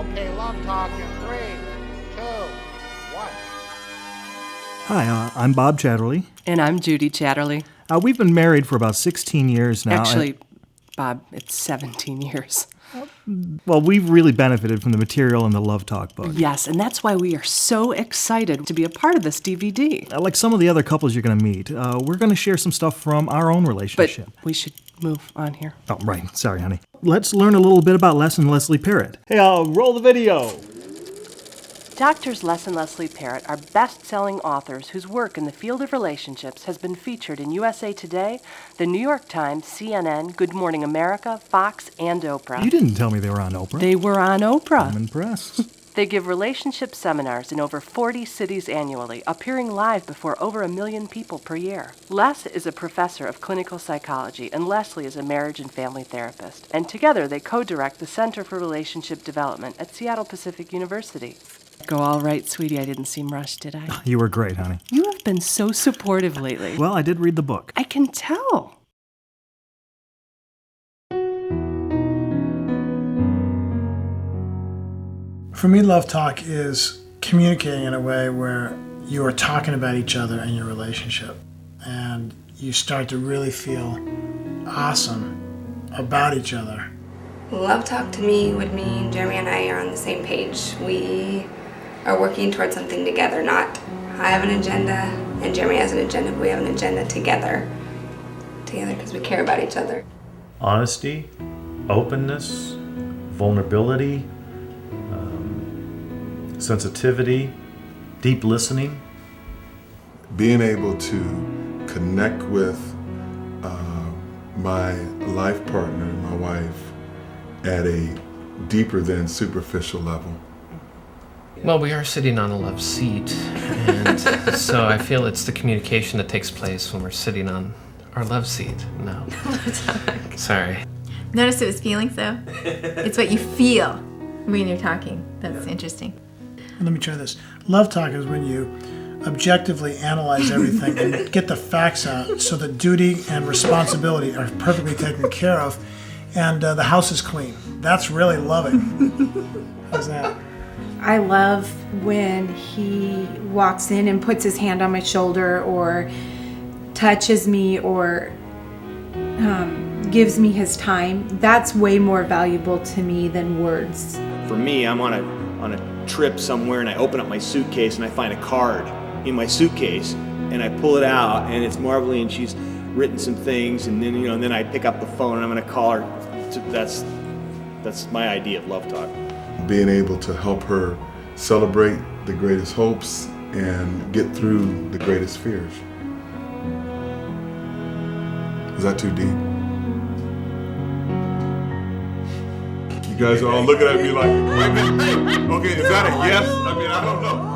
Okay, love talk in 3, 2, 1. Hi, I'm Bob Chatterley. And I'm Judy Chatterley. We've been married for about 16 years now. Actually, Bob, it's 17 years. Well, we've really benefited from the material in the Love Talk book. Yes, and that's why we are so excited to be a part of this DVD. Like some of the other couples you're going to meet, we're going to share some stuff from our own relationship. But we should move on here. Oh, right. Sorry, honey. Let's learn a little bit about Les and Leslie Parrott. Hey, roll the video. Doctors Les and Leslie Parrott are best-selling authors whose work in the field of relationships has been featured in USA Today, the New York Times, CNN, Good Morning America, Fox, and Oprah. You didn't tell me they were on Oprah. They were on Oprah. I'm impressed. They give relationship seminars in over 40 cities annually, appearing live before over 1 million people per year. Les is a professor of clinical psychology, and Leslie is a marriage and family therapist. And together they co-direct the Center for Relationship Development at Seattle Pacific University. Go all right, sweetie. I didn't seem rushed, did I? You were great, honey. You have been so supportive lately. Well, I did read the book. I can tell. For me, Love Talk is communicating in a way where you are talking about each other and your relationship. And you start to really feel awesome about each other. Love Talk to me would mean Jeremy and I are on the same page. We are working towards something together, not I have an agenda and Jeremy has an agenda, but we have an agenda together because we care about each other. Honesty, openness, vulnerability, sensitivity, deep listening. Being able to connect with my life partner, my wife, at a deeper than superficial level. Well, we are sitting on a love seat, and so I feel it's the communication that takes place when we're sitting on our love seat. No. Sorry. Notice it was feelings, though? It's what you feel when you're talking. That's interesting. Let me try this. Love Talk is when you objectively analyze everything and get the facts out so that duty and responsibility are perfectly taken care of and the house is clean. That's really loving. How's that? I love when he walks in and puts his hand on my shoulder or touches me or gives me his time. That's way more valuable to me than words. For me, I'm on a trip somewhere and I open up my suitcase and I find a card in my suitcase and I pull it out and it's Marvelly and she's written some things and then and then I pick up the phone and I'm going to call her. That's my idea of Love Talk. Being able to help her celebrate the greatest hopes and get through the greatest fears. Is that too deep? You guys are all looking at me like, wait a minute, okay, is that a yes? I mean, I don't know.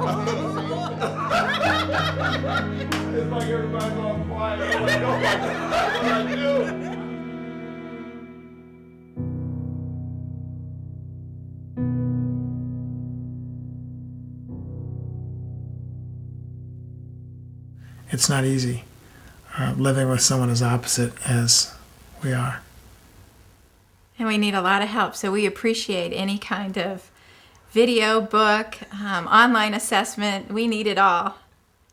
It's like everybody's on fire. I'm like, oh my God, what do I do? It's not easy living with someone as opposite as we are. And we need a lot of help, so we appreciate any kind of video, book, online assessment. We need it all.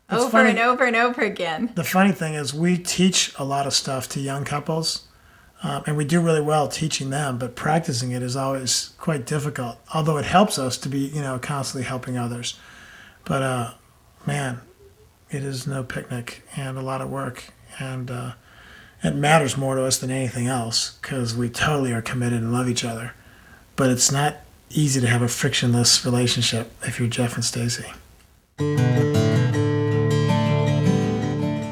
It's over funny. and over and over again. The funny thing is we teach a lot of stuff to young couples, and we do really well teaching them, but practicing it is always quite difficult, although it helps us to be, constantly helping others. But, man, it is no picnic and a lot of work, and it matters more to us than anything else because we totally are committed and love each other. But it's not easy to have a frictionless relationship if you're Jeff and Stacy.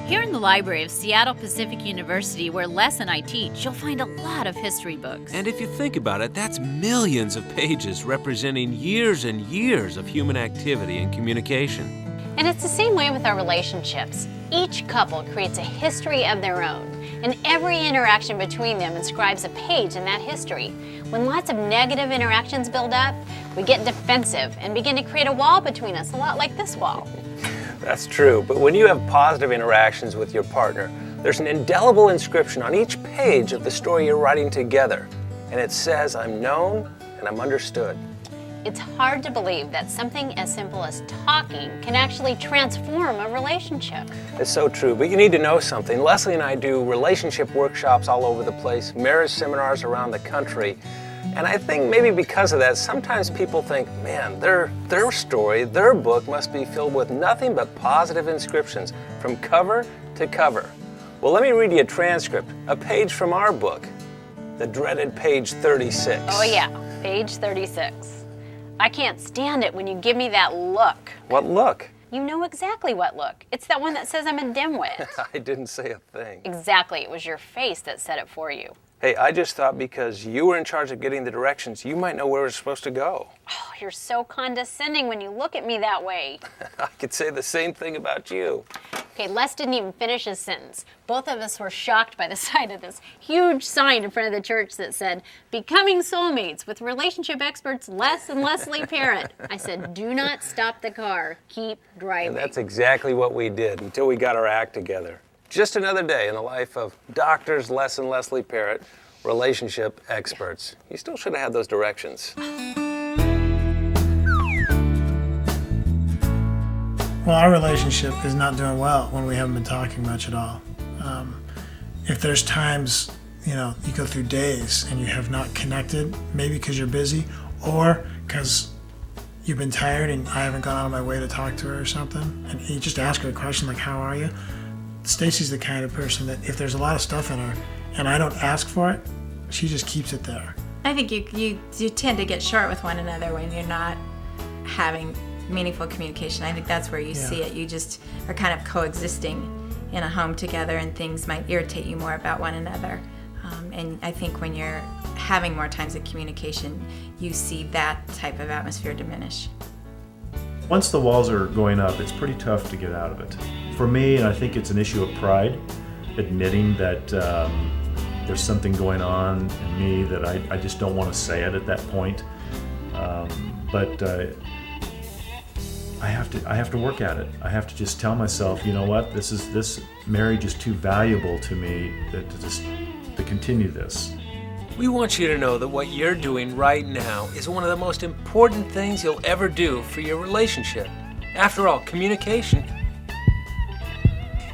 Here in the library of Seattle Pacific University, where Les and I teach, you'll find a lot of history books. And if you think about it, that's millions of pages representing years and years of human activity and communication. And it's the same way with our relationships. Each couple creates a history of their own, and every interaction between them inscribes a page in that history. When lots of negative interactions build up, we get defensive and begin to create a wall between us, a lot like this wall. That's true, but when you have positive interactions with your partner, there's an indelible inscription on each page of the story you're writing together, and it says, I'm known and I'm understood. It's hard to believe that something as simple as talking can actually transform a relationship. It's so true, but you need to know something. Leslie and I do relationship workshops all over the place, marriage seminars around the country, and I think maybe because of that, sometimes people think, man, their story, their book must be filled with nothing but positive inscriptions from cover to cover. Well, let me read you a transcript, a page from our book, the dreaded page 36. Oh yeah, page 36. I can't stand it when you give me that look. What look? You know exactly what look. It's that one that says I'm a dimwit. I didn't say a thing. Exactly, it was your face that said it for you. Hey, I just thought because you were in charge of getting the directions, you might know where we're supposed to go. Oh, you're so condescending when you look at me that way. I could say the same thing about you. Okay, Les didn't even finish his sentence. Both of us were shocked by the sight of this huge sign in front of the church that said, "Becoming Soulmates with relationship experts Les and Leslie Parrott." I said, do not stop the car, keep driving. And that's exactly what we did until we got our act together. Just another day in the life of doctors Les and Leslie Parrott, relationship experts. You still should have had those directions. Well, our relationship is not doing well when we haven't been talking much at all. If there's times, you go through days and you have not connected, maybe because you're busy or because you've been tired and I haven't gone out of my way to talk to her or something, and you just ask her a question like, how are you? Stacy's the kind of person that if there's a lot of stuff in her and I don't ask for it, she just keeps it there. I think you tend to get short with one another when you're not having meaningful communication. I think that's where you see it. You just are kind of coexisting in a home together, and things might irritate you more about one another. And I think when you're having more times of communication, you see that type of atmosphere diminish. Once the walls are going up, it's pretty tough to get out of it. For me, and I think it's an issue of pride, admitting that there's something going on in me that I just don't want to say it at that point. But I have to work at it. I have to just tell myself, you know what, this marriage is too valuable to me to continue this. We want you to know that what you're doing right now is one of the most important things you'll ever do for your relationship. After all, communication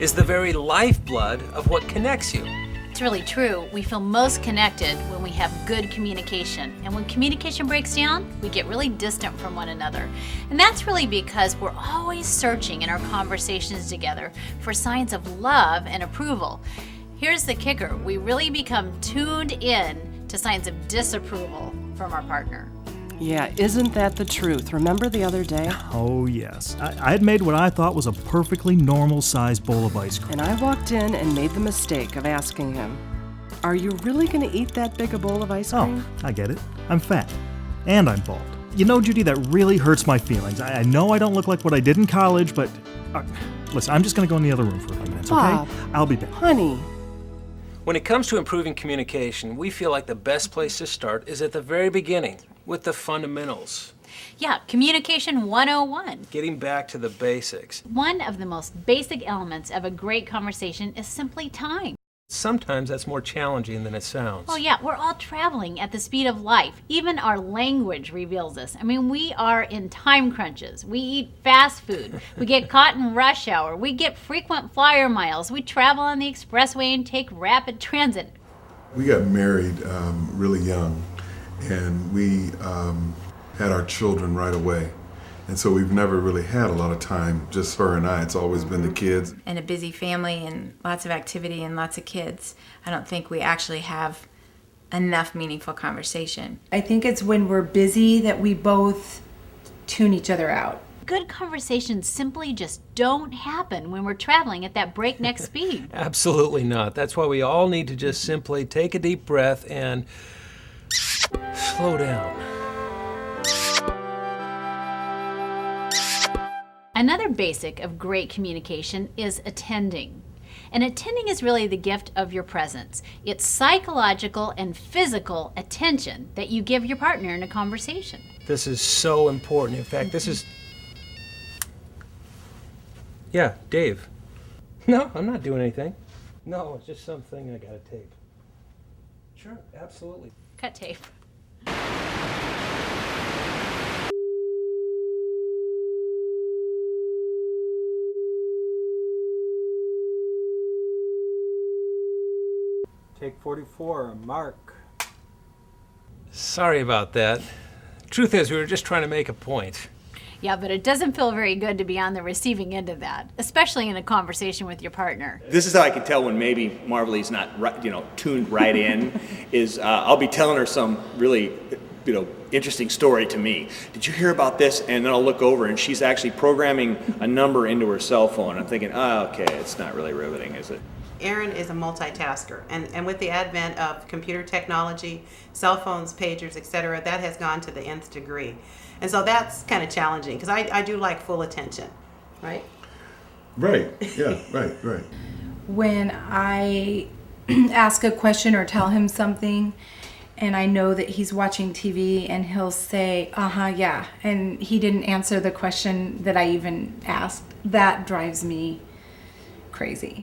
is the very lifeblood of what connects you. It's really true. We feel most connected when we have good communication. And when communication breaks down, we get really distant from one another. And that's really because we're always searching in our conversations together for signs of love and approval. Here's the kicker. We really become tuned in to signs of disapproval from our partner. Yeah, isn't that the truth? Remember the other day? Oh, yes. I had made what I thought was a perfectly normal-sized bowl of ice cream. And I walked in and made the mistake of asking him, "Are you really going to eat that big a bowl of ice cream?" Oh, I get it. I'm fat. And I'm bald. You know, Judy, that really hurts my feelings. I know I don't look like what I did in college, but... listen, I'm just going to go in the other room for a few minutes, Bob, okay? I'll be back. Honey. When it comes to improving communication, we feel like the best place to start is at the very beginning, with the fundamentals. Yeah, communication 101. Getting back to the basics. One of the most basic elements of a great conversation is simply time. Sometimes that's more challenging than it sounds. Oh yeah, we're all traveling at the speed of life. Even our language reveals this. I mean, we are in time crunches. We eat fast food. We get caught in rush hour. We get frequent flyer miles. We travel on the expressway and take rapid transit. We got married really young, and we had our children right away. And so we've never really had a lot of time, just her and I. It's always been the kids. And a busy family and lots of activity and lots of kids. I don't think we actually have enough meaningful conversation. I think it's when we're busy that we both tune each other out. Good conversations simply just don't happen when we're traveling at that breakneck speed. Absolutely not. That's why we all need to just simply take a deep breath and slow down. Another basic of great communication is attending. And attending is really the gift of your presence. It's psychological and physical attention that you give your partner in a conversation. This is so important. In fact, this is... Yeah, Dave. No, I'm not doing anything. No, it's just something I gotta tape. Sure, absolutely. Cut tape. Take 44, Mark. Sorry about that. Truth is, we were just trying to make a point. Yeah, but it doesn't feel very good to be on the receiving end of that, especially in a conversation with your partner. This is how I can tell when maybe Marvelly's not, tuned right in. Is I'll be telling her some really, interesting story to me. Did you hear about this? And then I'll look over and she's actually programming a number into her cell phone. I'm thinking, okay, it's not really riveting, is it? Aaron is a multitasker, and with the advent of computer technology, cell phones, pagers, etc., that has gone to the nth degree. And so that's kind of challenging, because I do like full attention, right? Right, yeah, right. When I ask a question or tell him something, and I know that he's watching TV and he'll say, yeah, and he didn't answer the question that I even asked, that drives me crazy.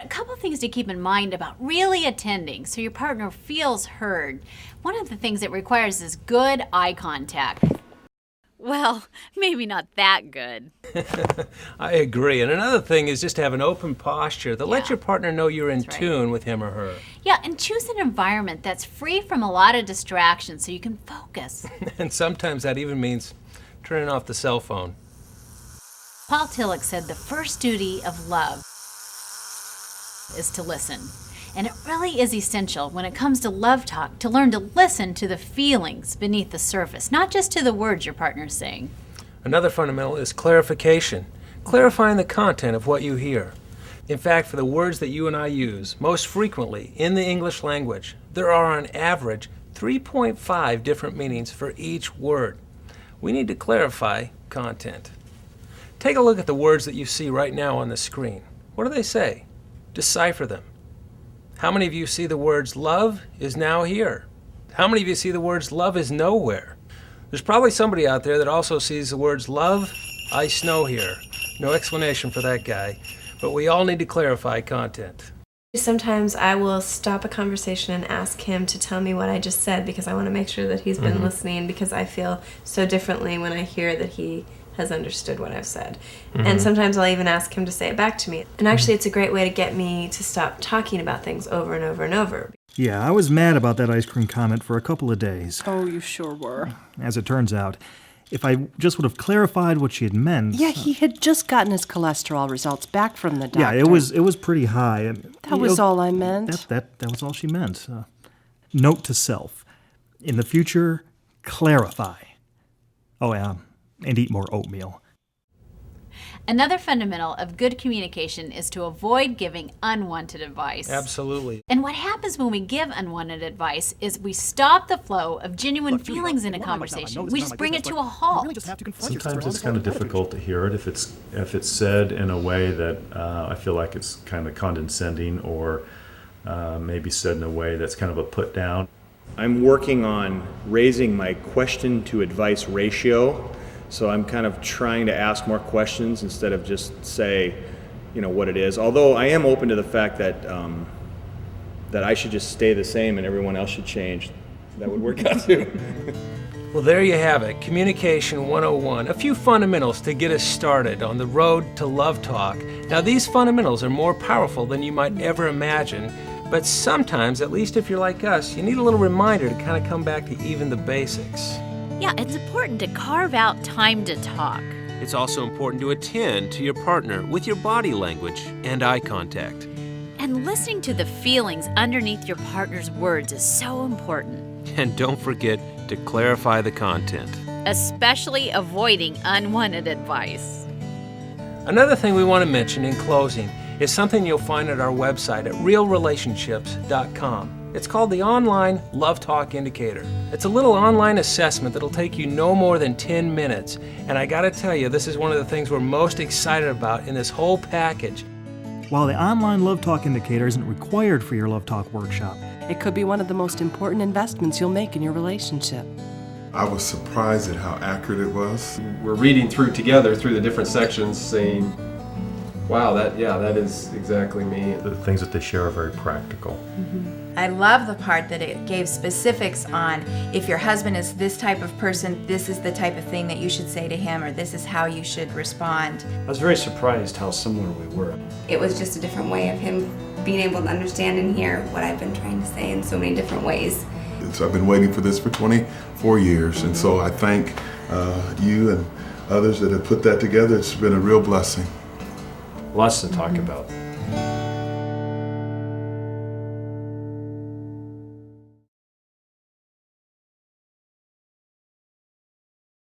A couple things to keep in mind about really attending so your partner feels heard. One of the things it requires is good eye contact. Well, maybe not that good. I agree. And another thing is just to have an open posture that lets your partner know you're in tune with him or her. Yeah, and choose an environment that's free from a lot of distractions so you can focus. And sometimes that even means turning off the cell phone. Paul Tillich said the first duty of love is to listen. And it really is essential when it comes to love talk to learn to listen to the feelings beneath the surface, not just to the words your partner's saying. Another fundamental is clarification, clarifying the content of what you hear. In fact, for the words that you and I use most frequently in the English language, there are on average 3.5 different meanings for each word. We need to clarify content. Take a look at the words that you see right now on the screen. What do they say? Decipher them. How many of you see the words love is now here? How many of you see the words love is nowhere? There's probably somebody out there that also sees the words love, ice snow here. No explanation for that guy, but we all need to clarify content. Sometimes I will stop a conversation and ask him to tell me what I just said because I want to make sure that he's been listening, because I feel so differently when I hear that he has understood what I've said. And sometimes I'll even ask him to say it back to me. And actually it's a great way to get me to stop talking about things over and over and over. Yeah, I was mad about that ice cream comment for a couple of days. Oh, you sure were. As it turns out, if I just would have clarified what she had meant... Yeah, he had just gotten his cholesterol results back from the doctor. Yeah, it was pretty high. And, that was all I meant. That was all she meant. Note to self. In the future, clarify. Oh, yeah. And eat more oatmeal. Another fundamental of good communication is to avoid giving unwanted advice. Absolutely. And what happens when we give unwanted advice is we stop the flow of genuine feelings in a conversation. We just bring it to a halt. Sometimes it's kind of difficult to hear it if it's said in a way that I feel like it's kind of condescending, or maybe said in a way that's kind of a put down. I'm working on raising my question to advice ratio. So I'm kind of trying to ask more questions instead of just say, what it is. Although I am open to the fact that that I should just stay the same and everyone else should change. That would work out too. Well, there you have it. Communication 101. A few fundamentals to get us started on the road to love talk. Now, these fundamentals are more powerful than you might ever imagine. But sometimes, at least if you're like us, you need a little reminder to kind of come back to even the basics. Yeah, it's important to carve out time to talk. It's also important to attend to your partner with your body language and eye contact. And listening to the feelings underneath your partner's words is so important. And don't forget to clarify the content. Especially avoiding unwanted advice. Another thing we want to mention in closing is something you'll find at our website at realrelationships.com. It's called the Online Love Talk Indicator. It's a little online assessment that'll take you no more than 10 minutes. And I gotta tell you, this is one of the things we're most excited about in this whole package. While the Online Love Talk Indicator isn't required for your Love Talk workshop, it could be one of the most important investments you'll make in your relationship. I was surprised at how accurate it was. We're reading through together through the different sections, saying, Wow, that is exactly me. The things that they share are very practical. I love the part that it gave specifics on if your husband is this type of person, this is the type of thing that you should say to him, or this is how you should respond. I was very surprised how similar we were. It was just a different way of him being able to understand and hear what I've been trying to say in so many different ways. So I've been waiting for this for 24 years, and so I thank you and others that have put that together. It's been a real blessing. Lots to talk about.